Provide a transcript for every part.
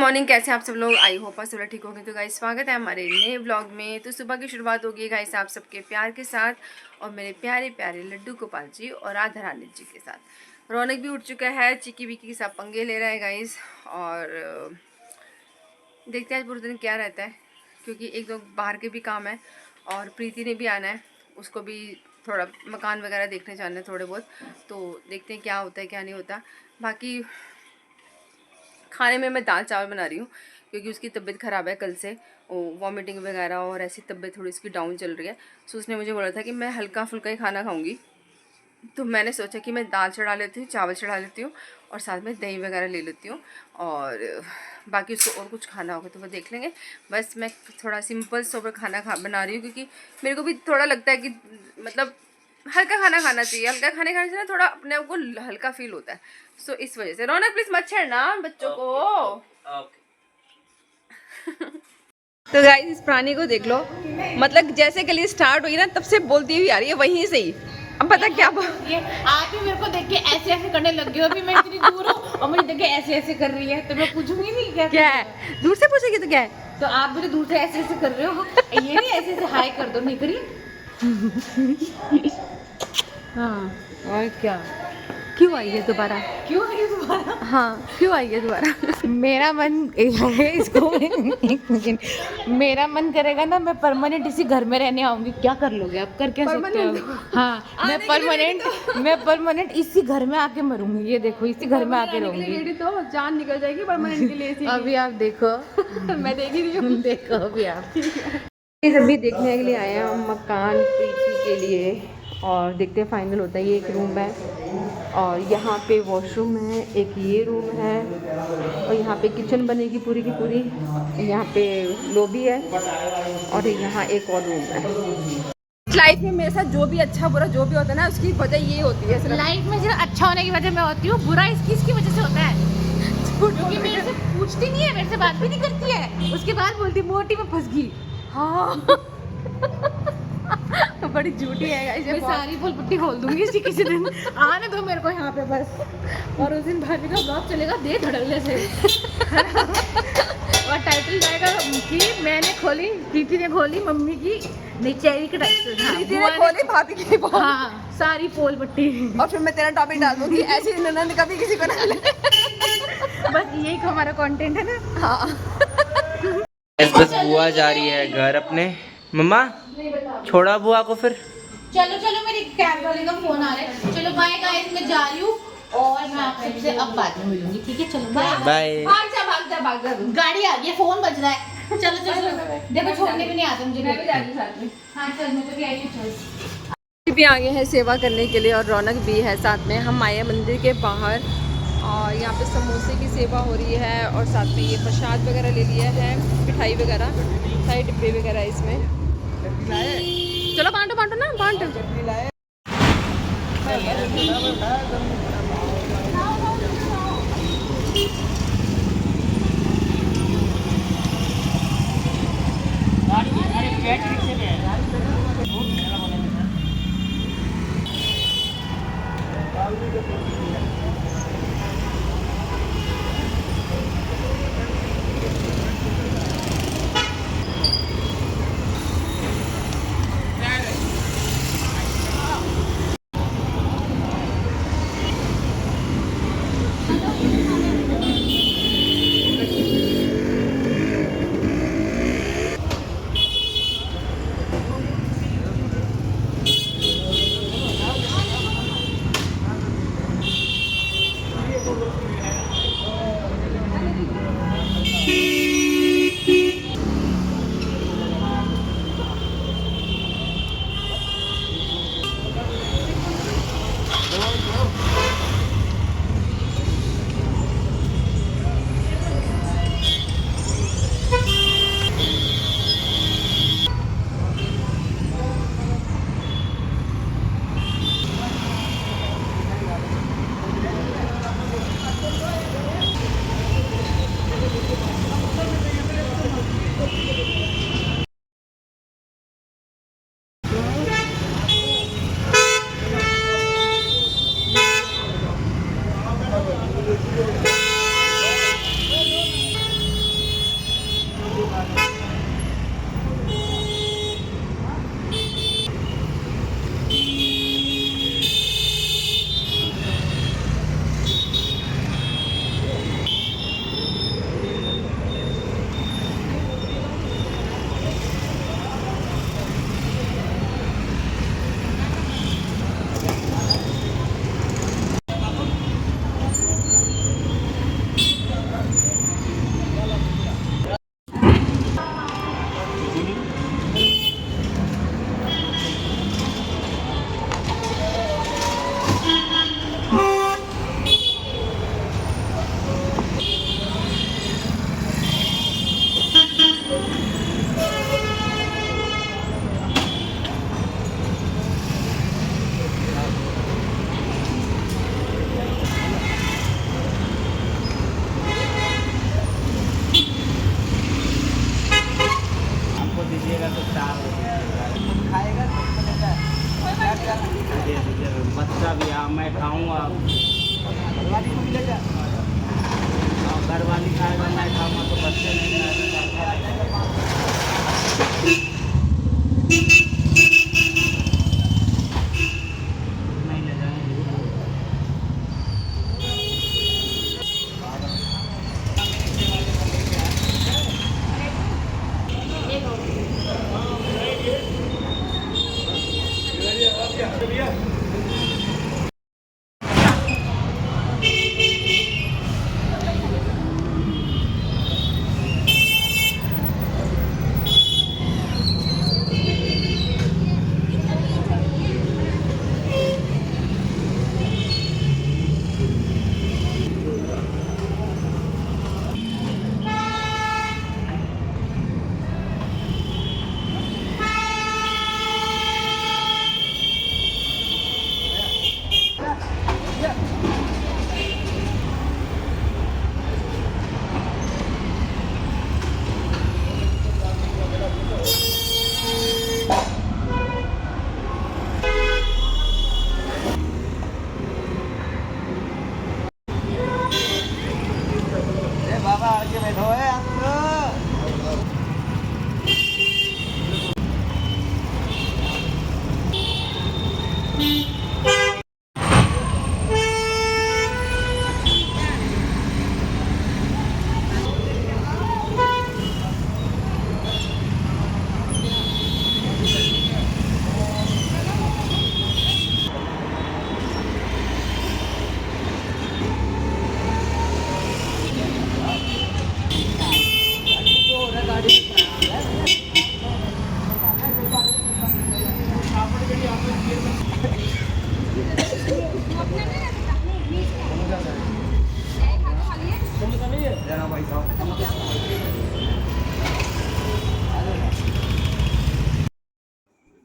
Morning, कैसे हैं आप सब लोग। आई होप आप सब लोग ठीक होंगे। तो गाइस स्वागत है हमारे नए व्लॉग में। तो सुबह की शुरुआत होगी गाइस आप सबके प्यार के साथ और मेरे प्यारे प्यारे लड्डू गोपाल जी और राधा रानी जी के साथ। रौनक भी उठ चुका है, चिकी विकी के साथ पंगे ले रहा है गाइस। और देखते हैं आज पूरे दिन क्या रहता है, क्योंकि एक दो बाहर के भी काम है और प्रीति ने भी आना है, उसको भी थोड़ा मकान वगैरह देखने जाना है थोड़े बहुत। तो देखते हैं क्या होता है क्या नहीं होता। बाकी खाने में मैं दाल चावल बना रही हूँ क्योंकि उसकी तबीयत ख़राब है कल से, वॉमिटिंग वगैरह और ऐसी तबीयत थोड़ी उसकी डाउन चल रही है। सो उसने मुझे बोला था कि मैं हल्का फुल्का ही खाना खाऊंगी, तो मैंने सोचा कि मैं दाल चढ़ा लेती हूँ, चावल चढ़ा लेती हूँ और साथ में दही वगैरह ले लेती हूँ। और बाकी उसको और कुछ खाना होगा तो वो देख लेंगे। बस मैं थोड़ा सिंपल सोबर खाना बना रही हूँ क्योंकि मेरे को भी थोड़ा लगता है कि मतलब हल्का खाना खाना चाहिए। हल्का खाने से ना थोड़ा अपने आप को हल्का फील होता है। सो इस वजह से रौनक प्लीज मत छेड़ना बच्चों को। तो गाइस इस प्राणी को देख लो, मतलब जैसे गली स्टार्ट हुई ना तब से बोलती हुई आ रही है वहीं से ही। अब पता क्या ये आप ही मेरे को देख के ऐसे ऐसे करने लग गए हो। अभी मैं इतनी दूर हूँ और मुझे देख के ऐसे ऐसे कर रही है, तो मैं पूछूंगी नहीं क्या है, दूर से पूछेगी तो क्या है। तो आप मुझे दूर से ऐसे ऐसे कर रहे हो, ये नहीं ऐसे ऐसे हाय कर दो, नहीं करी। हाँ और क्या, क्यों आई है दोबारा? क्यों है दोबारा? हाँ क्यों आई है दोबारा? मेरा मन है इसको मेरा मन करेगा ना, मैं परमानेंट इसी घर में रहने आऊंगी। क्या कर लोगे आप, कर क्या सकते हो? हाँ मैं परमानेंट इसी घर में आके मरूंगी। ये देखो इसी घर में आके रहूंगी। तो जान निकल जाएगी परमानेंट के लिए। अभी आप देखो मैं देख ही रही हूँ। देखो अभी आप अभी देखने के लिए आए हैं हम मकान प्रीति के लिए और देखते हैं फाइनल होता है। ये एक रूम है और यहाँ पे वॉशरूम है, एक ये रूम है और यहाँ पे किचन बनेगी पूरी की पूरी। यहाँ पे लॉबी है और यहाँ एक और रूम है। लाइफ में मेरे साथ जो भी अच्छा बुरा जो भी होता है ना, उसकी वजह ये होती है। लाइफ में सिर्फ अच्छा होने की वजह मैं होती हूँ, बुरा इसकी वजह से होता है क्योंकि मेरे से पूछती नहीं है, मेरे से बात भी नहीं करती है, उसके बाद बोलती मोटी में फंस गई। हाँ तो बड़ी झूठी है गाइस। मैं सारी फुल पुट्टी खोल दूंगी इसी किसी दिन। आने दो मेरे को यहाँ पे बस। और उस दिन भाभी का ब्लॉग चलेगा दे धड़ल्ले से और टाइटल जाएगा कि मैंने खोली, प्रीति ने खोली मम्मी की नीचे की प्रीति ने खोली भाभी की। हाँ सारी पोल पट्टी। और फिर मैं तेरा टॉपिक डाल दूंगी ऐसी ननद कभी किसी को ना ले। बस यही हमारा कंटेंट है ना। हाँ बस बुआ जा रही है घर अपने। मम्मा छोड़ा बुआ को फिर। चलो चलो मेरी कैब वाले का फोन आ रहा है। चलो बाय गाइस, मैं जा रही हूँ और मैं आप सबसे अब बाद में मिलूंगी, ठीक है? चलो बाय बाय। भाग जा। गाड़ी आ गई है, फोन बज रहा है। चलो चलो देखो छोड़ने भी नहीं आता मुझे। मैं भी जा रही हूँ साथ में। हाँ चल, मैं तो कह रही हूँ चल। भी आगे हैं सेवा करने के लिए और रौनक भी है साथ में। हम आए हैं मंदिर के बाहर और यहाँ पे समोसे की सेवा हो रही है और साथ में ये प्रसाद वगैरह ले लिया है, मिठाई वगैरह, सारे डिब्बे वगैरह इसमें। चलो बांटो बांटो ना, बांटो।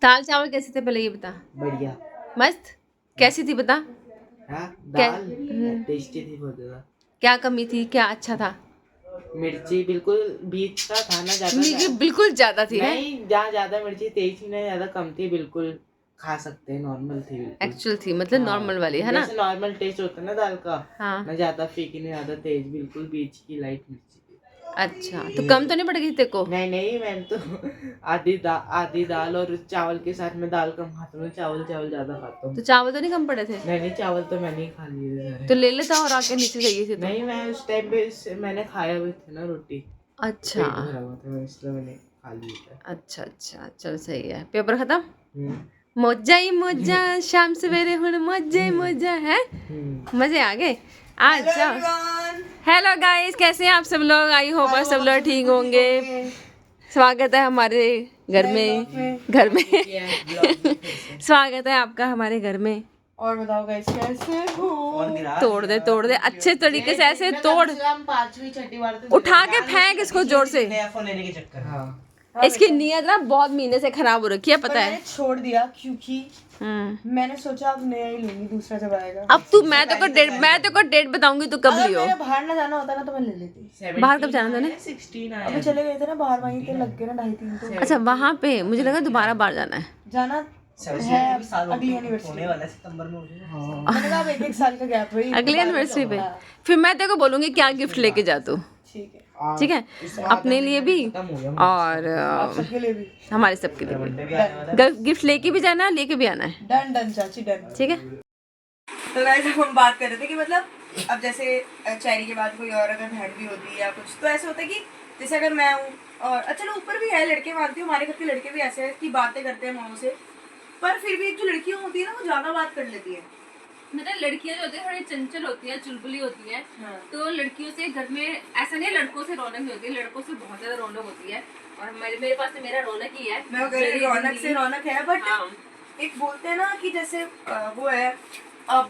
दाल चावल कैसे थे पहले ये बता। बढ़िया। मस्त। कैसी थी बता। हाँ क्या दाल टेस्टी थी बहुत ज्यादा। क्या कमी थी, क्या अच्छा था। मिर्ची बिल्कुल बीच का था ना, मिर्ची बिल्कुल ज्यादा थी है। नहीं, जहाँ ज्यादा मिर्ची तेज थी ना ज्यादा कम थी, बिल्कुल खा सकते हैं, नॉर्मल थी बिल्कुल। एक्चुअल थी मतलब हाँ, नॉर्मल वाली है ना। जैसे नॉर्मल टेस्ट होता है ना दाल का। हाँ ना ज्यादा फीकी नहीं ज्यादा तेज, बिल्कुल बीच की लाइट मिर्ची थी। अच्छा, तो कम तो नहीं पड़ेगी तेरे को। नहीं नहीं, मैंने तो आधी दाल और चावल के साथ में दाल कम खाता हूँ, चावल चावल ज्यादा खाता हूँ। तो चावल तो नहीं कम पड़े थे। नहीं नहीं, चावल तो मैंने ही खा लिए सारे। तो ले लेता और आके नीचे चाहिए थी तो। नहीं, मैं उस टाइम पे मैंने खाया भी था ना रोटी, अच्छा पेट भरा हुआ था, इसलिए मैंने खा लिया था। अच्छा अच्छा, चल सही है। पेपर खत्म। हम्म, मौजा ही मौजा, शाम सवेरे हुण मौजा ही मौजा है। मजे आ गए। अच्छा हेलो गाइस, कैसे हैं आप सब लोग। आई होप सब लोग ठीक होंगे। स्वागत है हमारे घर में स्वागत है आपका हमारे घर में। और बताओ गाइस कैसे हो। तोड़ दे अच्छे तरीके से, ऐसे तोड़, 5वीं 6ठी बार तो उठा के फेंक इसको जोर से। फोन लेने के चक्कर। हाँ इसकी नीयत ना बहुत महीने से खराब हो रखी है, पता मैंने है। छोड़ दिया क्योंकि मैंने सोचा अब नया ही लूंगी, दूसरा जब आएगा। अब तू मैं तो को डेट बताऊंगी तो कब अगर लियो। मेरा बाहर ना जाना होता ना तो मैं ले लेती। बाहर कब जाना था ने। 16 आया। अभी चले गए थे ना बाहर, वहीं तो लग गए ना 2.5-3 तो। अच्छा वहां पे, मुझे लगा दोबारा बाहर जाना है। जाना है अगली एनिवर्सरी वाला सितंबर में मुझे। मैंने कहा अब 1-1 साल का गैप है। अगली एनिवर्सरी पे फिर मैं तेरे को बोलूंगी क्या गिफ्ट लेके जा तू। ठीक है, ठीक है, अपने लिए भी और आप सबके लिए भी। हमारे सबके लिए भी। गिफ्ट लेके भी जाना, लेके भी आना है। डन डन चाची डन। ठीक है। तो गाइस हम बात कर रहे थे कि मतलब अब जैसे चैरी के बाद कोई और अगर बहन भी होती है या कुछ, तो ऐसा होता है कि जैसे अगर मैं हूँ और चलो ऊपर भी है, लड़के मानती हूँ, हमारे घर के लड़के भी ऐसे हैं कि बातें करते हैं माओ से, पर फिर भी एक जो लड़कियाँ होती है ना वो ज्यादा बात कर लेती है। मतलब लड़कियां जो होती है थोड़ी चंचल होती है, चुलबुली होती है। तो लड़कियों से घर में ऐसा नहीं है, लड़कों से रौनक नहीं होती, लड़कों से बहुत ज्यादा रौनक होती है। और मेरे पास तो मेरा रौनक ही है। मैं कह रही रौनक से रौनक है, बट एक बोलते हैं ना कि जैसे वो है, अब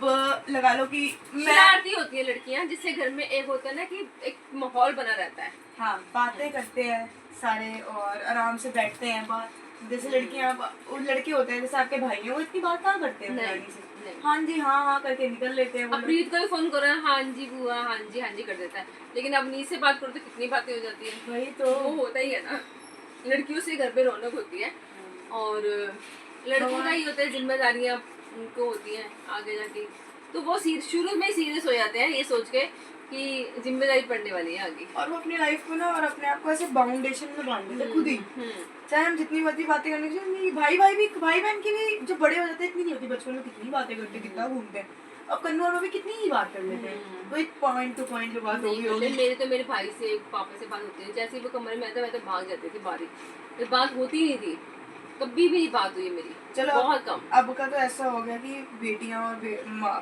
लगा लो कि शरारती होती है लड़कियां, जिससे घर में एक होता है ना कि एक माहौल बना रहता है। हाँ, बातें करते हैं सारे और आराम से बैठते हैं बात। जैसे लड़कियां, लड़के होते हैं जैसे आपके भाई हैं, वो इतनी बात कहाँ करते हैं रानी से। हाँ जी हाँ करके निकल लेते हैं वो। प्रीत को भी फोन करो, हाँ जी बुआ, हाँ जी कर देता है। लेकिन अब नी से बात करो तो कितनी बातें हो जाती है। वही तो वो होता ही है ना, लड़कियों से घर पे रौनक होती है। और लड़कों का ही होता है, जिम्मेदारियां उनको होती हैं आगे जाके। तो वो शुरू में सीरियस हो जाते हैं ये सोच के कि जिम्मेदारी पड़ने वाली है आगे। और वो अपनी लाइफ को ना और अपने आप को ऐसे बाउंडेशन में बांध देते खुद ही। चाहे हम जितनी मर्जी बातें करने की, भाई बहन की भी जब बड़े हो जाते हैं इतनी नहीं होती। बचपन में कितनी बातें करते हैं, कितना घूमते हैं। अब कन्नौर में भी कितनी ही बात कर लेते हैं, तो एक पॉइंट टू पॉइंट जो बात होगी। मेरे भाई से पापा से बात होती है, जैसे ही वो कमरे में आता मैं तो भाग जाती थी बाहर। फिर बात होती नहीं थी, कभी भी नहीं बात हुई मेरी। चलो बहुत कम। अब का तो ऐसा हो गया कि बेटियां और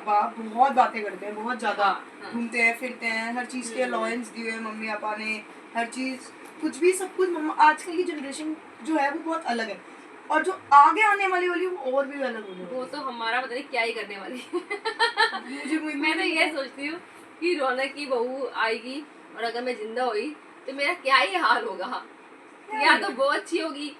बाप बहुत बातें करते हैं, बहुत ज्यादा घूमते हैं फिरते हैं, हर चीज के अलाउंस दिए हैं मम्मी पापा ने, हर चीज कुछ भी सब कुछ। आजकल की जनरेशन जो है वो बहुत अलग है, और जो आगे आने वाली वो और भी अलग होगी। वो तो हमारा पता नहीं क्या ही करने वाली मैं तो ये सोचती हूँ कि रौनक की बहू आएगी और अगर मैं जिंदा हुई तो मेरा क्या ही हाल होगा। या तो वो अच्छी होगी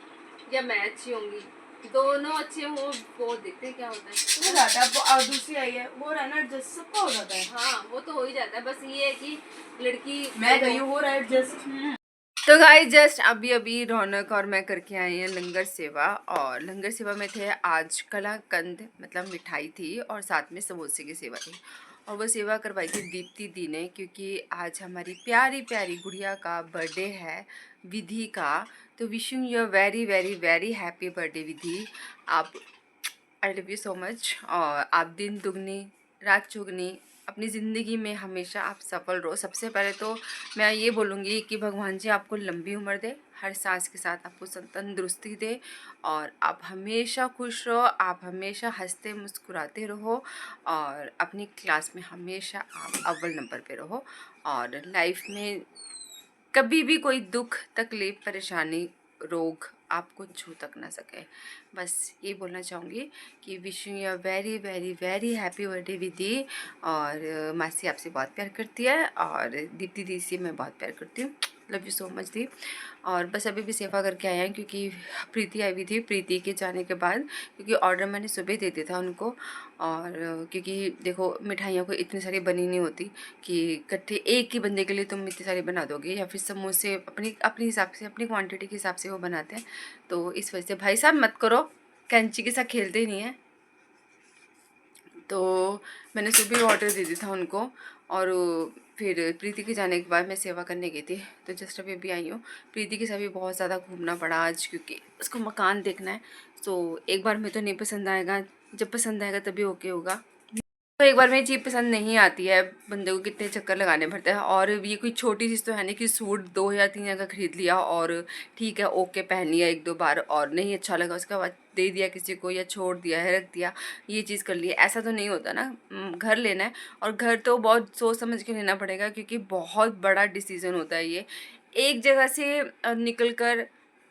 या मैं अच्छी होंगी, दोनों अच्छे हो, वो देखते हैं क्या होता है। हो जाता है, अब दूसरी आई है वो रहना एडजस्ट सबका हो जाता है। हाँ वो तो हो ही जाता है, बस ये है कि लड़की मैं गई हूँ, हो रहा है एडजस्ट। तो गाइस जस्ट अभी रौनक और मैं करके आई हैं लंगर सेवा। और लंगर सेवा में थे आज कलाकंद, मतलब मिठाई थी और साथ में समोसे की सेवा थी। और वो सेवा करवाई थी दीप्ति दी ने, क्योंकि आज हमारी प्यारी प्यारी गुड़िया का बर्थडे है, विधि का। तो wishing you very very very happy birthday Vidhi. आप, I love you so much. और आप दिन दुगनी रात चौगनी अपनी ज़िंदगी में हमेशा आप सफल रहो। सबसे पहले तो मैं ये बोलूँगी कि भगवान जी आपको लंबी उम्र दे, हर सांस के साथ आपको तंदुरुस्ती दे, और आप हमेशा खुश रहो, आप हमेशा हंसते मुस्कुराते रहो, और अपनी क्लास में हमेशा आप अव्वल नंबर पे रहो, और लाइफ में कभी भी कोई दुख तकलीफ परेशानी रोग आपको छू तक ना सके। बस ये बोलना चाहूँगी कि wishing you very very very happy birthday Vidhi. और मासी आपसे बहुत प्यार करती है, और दीप्ति दी से मैं बहुत प्यार करती हूँ। लव यू सो मच दी। और बस अभी भी सेवा करके आए हैं, क्योंकि प्रीति आई हुई थी। प्रीति के जाने के बाद, क्योंकि ऑर्डर मैंने सुबह दे दिया था उनको, और क्योंकि देखो मिठाइयों को इतनी सारी बनी नहीं होती कि इकट्ठे एक ही बंदे के लिए तुम इतनी सारी बना दोगे, या फिर समोसे अपनी अपने हिसाब से अपनी क्वांटिटी के हिसाब से वो बनाते हैं। तो इस वजह से भाई साहब मत करो, कैंची के साथ खेलते ही नहीं है। तो मैंने सुबह ऑर्डर दे दिया था उनको, और फिर प्रीति के जाने के बाद मैं सेवा करने गई थी। तो जस्ट अभी आई हूँ। प्रीति के साथ भी बहुत ज़्यादा घूमना पड़ा आज, क्योंकि उसको मकान देखना है। तो एक बार में तो नहीं पसंद आएगा, जब पसंद आएगा तभी ओके होगा। तो एक बार में चीज़ पसंद नहीं आती है, बंदे को कितने चक्कर लगाने पड़ते हैं। और ये कोई छोटी चीज़ तो है नहीं कि सूट 2 या 3 का खरीद लिया और ठीक है ओके पहन लिया 1-2 बार, और नहीं अच्छा लगा उसके बाद दे दिया किसी को, या छोड़ दिया है रख दिया, ये चीज़ कर ली। ऐसा तो नहीं होता ना। घर लेना है, और घर तो बहुत सोच समझ के लेना पड़ेगा, क्योंकि बहुत बड़ा डिसीज़न होता है ये। एक जगह से निकल कर,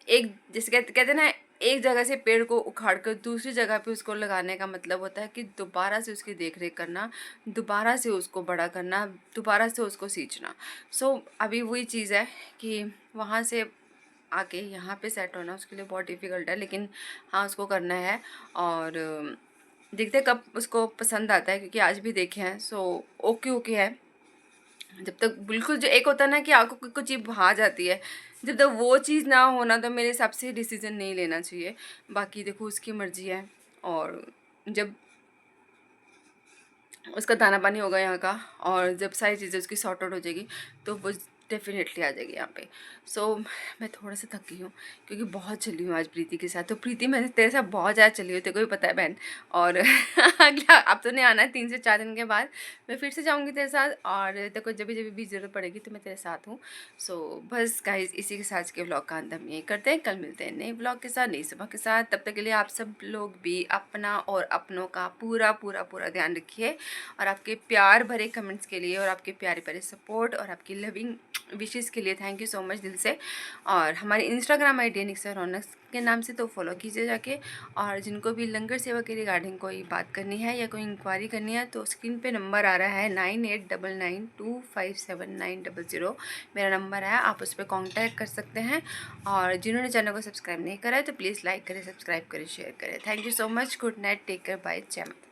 एक जैसे कहते हैं ना, एक जगह से पेड़ को उखाड़ कर दूसरी जगह पे उसको लगाने का मतलब होता है कि दोबारा से उसकी देख रेख करना, दोबारा से उसको बड़ा करना, दोबारा से उसको सींचना। सो अभी वही चीज़ है कि वहाँ से आके यहाँ पे सेट होना उसके लिए बहुत डिफ़िकल्ट है, लेकिन हाँ उसको करना है। और देखते हैं कब उसको पसंद आता है, क्योंकि आज भी देखे हैं। सो ओके ओके है। जब तक बिल्कुल, जो एक होता है ना कि आपको कोई चीज़ भा जाती है, जब तक वो चीज़ ना हो ना, तो मेरे हिसाब से डिसीज़न नहीं लेना चाहिए। बाकी देखो उसकी मर्ज़ी है, और जब उसका दाना पानी होगा यहाँ का, और जब सारी चीज़ें उसकी सॉर्ट आउट हो जाएगी, तो वो डेफिनेटली आ जाएगी यहाँ पे। सो मैं थोड़ा सा थकी हूँ, क्योंकि बहुत चली हूँ आज प्रीति के साथ। तो प्रीति मैं तेरे साथ बहुत ज़्यादा चली हूँ, तेरे को भी पता है बहन। और अगला अब तो नहीं आना है, 3 से 4 दिन के बाद मैं फिर से जाऊँगी तेरे साथ, और तेरे को जब भी ज़रूरत पड़ेगी तो मैं तेरे साथ हूँ। सो बस गाइज, इसी के साथ के ब्लॉग का अंत हम यही करते हैं। कल मिलते हैं नए ब्लॉग के साथ, नई सुबह के साथ। तब तक के लिए आप सब लोग भी अपना और अपनों का पूरा पूरा पूरा ध्यान रखिए, और आपके प्यार भरे कमेंट्स के लिए, और आपके प्यारे प्यारे सपोर्ट, और आपकी लविंग विशेज़ के लिए थैंक यू सो मच दिल से। और हमारी इंस्टाग्राम आई डी निक्सर रौनक के नाम से तो फॉलो कीजिए जाके। और जिनको भी लंगर सेवा के रिगार्डिंग कोई बात करनी है या कोई इंक्वायरी करनी है, तो स्क्रीन पे नंबर आ रहा है 9899257900 मेरा नंबर है, आप उस पर कॉन्टैक्ट कर सकते हैं। और जिन्होंने चैनल को सब्सक्राइब नहीं करा है तो प्लीज़ लाइक करें, सब्सक्राइब करें, शेयर करें। Thank you so much. Good night, take care, bye, जय माता।